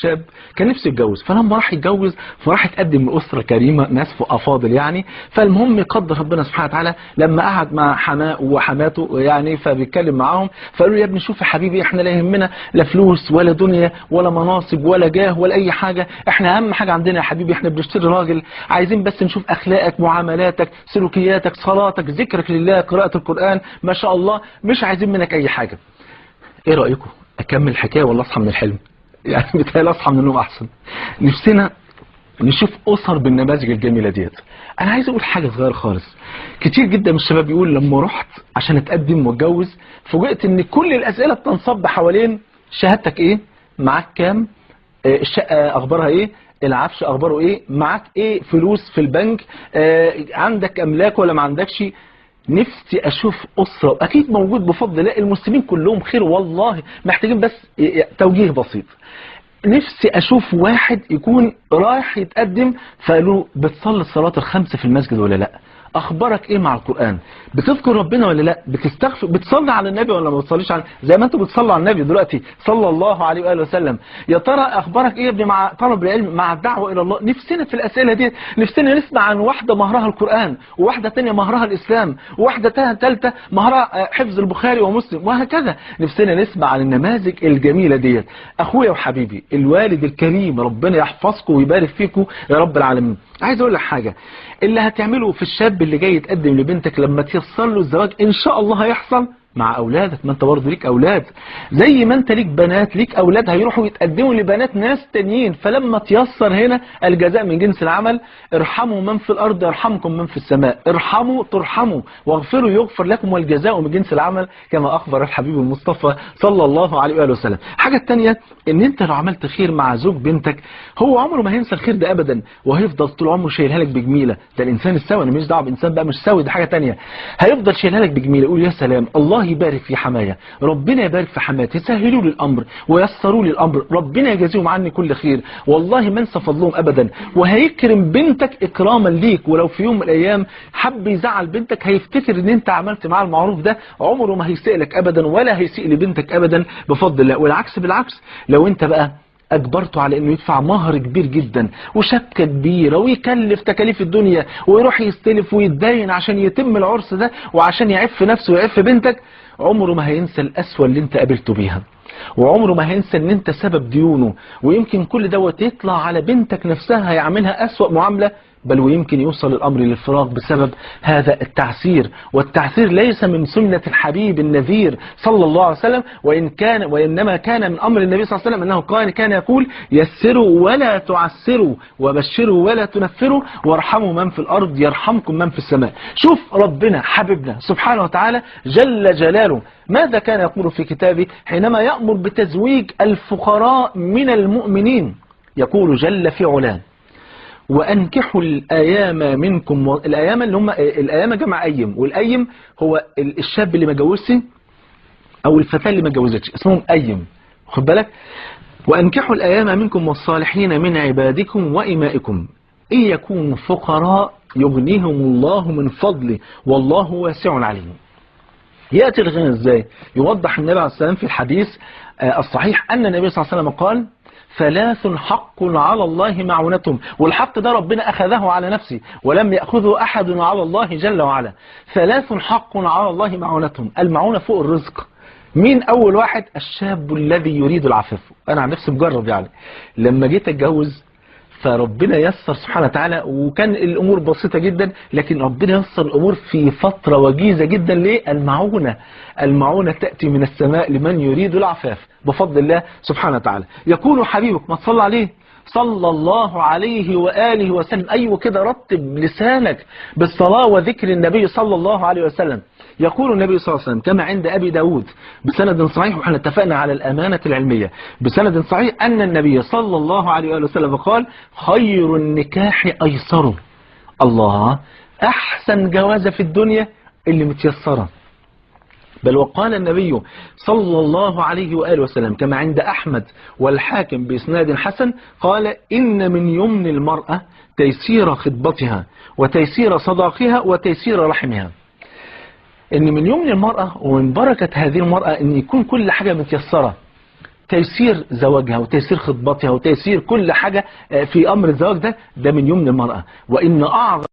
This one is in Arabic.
شاب كان نفسه يتجوز، فلما راح يتجوز فراح يتقدم لأسرة كريمة، ناس أفاضل يعني. فالمهم يقدر ربنا سبحانه وتعالى لما قعد مع حماه وحماته يعني، فبيتكلم معاهم فقالوا له يا ابني شوف يا حبيبي، احنا لا يهمنا لا فلوس ولا دنيا ولا مناصب ولا جاه ولا اي حاجة، احنا اهم حاجة عندنا يا حبيبي احنا بنشتري راجل، عايزين بس نشوف اخلاقك، معاملاتك، سلوكياتك، صلاتك، ذكرك لله، قراءة القرآن، ما شاء الله، مش عايزين منك اي حاجة. ايه رأيكم اكمل الحكاية ولا اصحى من الحلم؟ يعني بتهيألي اصحى من النوم احسن. نفسنا نشوف اسر بالنماذج الجميلة ديت. انا عايز اقول حاجة صغيرة خالص. كتير جدا من الشباب يقول لما رحت عشان اتقدم واتجوز فوجئت ان كل الاسئلة بتنصب حوالين شهادتك ايه، معاك كام، الشقة اخبارها ايه، العفش اخباره ايه، معاك ايه فلوس في البنك، عندك املاك ولا ما عندكش. نفسي اشوف اسرة، اكيد موجود بفضل الله، المسلمين كلهم خير والله، محتاجين بس توجيه بسيط. نفسي اشوف واحد يكون رايح يتقدم فقالوا بتصلي الصلاة الخمس في المسجد ولا لا، اخبارك ايه مع القرآن، بتذكر ربنا ولا لا، بتستغفر، بتصلي على النبي ولا ما بتصليش على، زي ما انتوا بتصلوا على النبي دلوقتي صلى الله عليه واله وسلم. يا ترى اخبارك ايه يا ابني مع طلب العلم، مع الدعوه الى الله. نفسنا في الاسئله دي، نفسنا نسمع عن واحده مهرها القرآن، وواحده ثانيه مهرها الاسلام، وواحده ثالثه مهرها حفظ البخاري ومسلم، وهكذا. نفسنا نسمع عن النماذج الجميله ديت. اخويا وحبيبي الوالد الكريم، ربنا يحفظكم ويبارك فيكم يا رب العالمين. عايز اقول لك حاجه، اللي هتعمله في الشاب اللي جاي يتقدم لبنتك لما تيسر له الزواج ان شاء الله هيحصل مع اولادك، ما انت برضه ليك اولاد، زي ما انت ليك بنات ليك اولاد هيروحوا يتقدموا لبنات ناس تانيين. فلما تيسر هنا الجزاء من جنس العمل، ارحموا من في الارض يرحمكم من في السماء، ارحموا ترحموا واغفروا يغفر لكم، والجزاء من جنس العمل كما اخبر الحبيب المصطفى صلى الله عليه واله وسلم. حاجه الثانيه ان انت لو عملت خير مع زوج بنتك هو عمره ما هينسى الخير ده ابدا، وهيفضل طول عمره شايلها لك بجميله. ده الانسان السوي، انا مش دعوه بانسان بقى مش سوي، ده حاجه ثانيه. هيفضل شايلها لك بجميله، يقول يا سلام الله يبارك في حماية، ربنا يبارك في حماتي، سهلوا لي الامر ويسروا لي الامر، ربنا يجازيهم عني كل خير، والله ما انسى فضلهم ابدا. وهيكرم بنتك اكراما ليك، ولو في يوم من الايام حب يزعل بنتك هيفتكر ان انت عملت معاه المعروف ده، عمره ما هيسيء لك ابدا ولا هيسيء لبنتك ابدا بفضل الله. والعكس بالعكس، لو انت بقى اجبرته على انه يدفع مهر كبير جدا وشبكة كبيرة ويكلف تكاليف الدنيا ويروح يستلف ويتدين عشان يتم العرس ده وعشان يعف نفسه ويعف بنتك، عمره ما هينسى القسوة اللي انت قابلته بيها، وعمره ما هينسى ان انت سبب ديونه. ويمكن كل دوت يطلع على بنتك نفسها هيعملها اسوأ معاملة، بل ويمكن يوصل الأمر للفراق بسبب هذا التعسير. والتعسير ليس من سنة الحبيب النذير صلى الله عليه وسلم، وإنما كان من أمر النبي صلى الله عليه وسلم أنه كان يقول يسروا ولا تعسروا وبشروا ولا تنفروا وارحموا من في الأرض يرحمكم من في السماء. شوف ربنا حبيبنا سبحانه وتعالى جل جلاله ماذا كان يقول في كتابه حينما يأمر بتزويج الفقراء من المؤمنين، يقول جل في علاه وأنكحوا الأيام منكم. الأيام اللي هم الأيام جمع أيم، والأيم هو الشاب اللي ما جوزش أو الفتاة اللي ما جوزتش اسمهم أيم، خد بالك. وأنكحوا الأيام منكم والصالحين من عبادكم وإمائكم إن يكونوا فقراء يغنيهم الله من فضله والله واسع عليم. يأتي الغنى ازاي؟ يوضح النبي عليه السلام في الحديث الصحيح أن النبي صلى الله عليه وسلم قال ثلاث حق على الله معونتهم، والحق ده ربنا أخذه على نفسه ولم يأخذه أحد على الله جل وعلا. ثلاث حق على الله معونتهم، المعونة فوق الرزق. مين أول واحد؟ الشاب الذي يريد العفاف. أنا عن نفسي مجرب يعني لما جيت أتجوز فربنا يسر سبحانه وتعالى، وكان الأمور بسيطة جدا، لكن ربنا يسر الأمور في فترة وجيزة جدا. ليه؟ المعونة تأتي من السماء لمن يريد العفاف بفضل الله سبحانه وتعالى. يقول حبيبك ما تصلى عليه صلى الله عليه وآله وسلم. أيوة كده، رتب لسانك بالصلاة وذكر النبي صلى الله عليه وسلم. يقول النبي صلى الله عليه وسلم كما عند أبي داود بسند صحيح، وحنا اتفقنا على الأمانة العلمية بسند صحيح أن النبي صلى الله عليه وسلم قال خير النكاح أيسره. الله، أحسن جوازة في الدنيا اللي متيسرة. بل وقال النبي صلى الله عليه وآله وسلم كما عند أحمد والحاكم بإسناد حسن قال إن من يمن المرأة تيسير خطبتها وتيسير صداقها وتيسير رحمها. إن من يمن المرأة ومن بركة هذه المرأة إن يكون كل حاجة متيسرة. تيسير زواجها وتيسير خطبتها وتيسير كل حاجة في أمر الزواج ده من يمن المرأة. وإن أعظم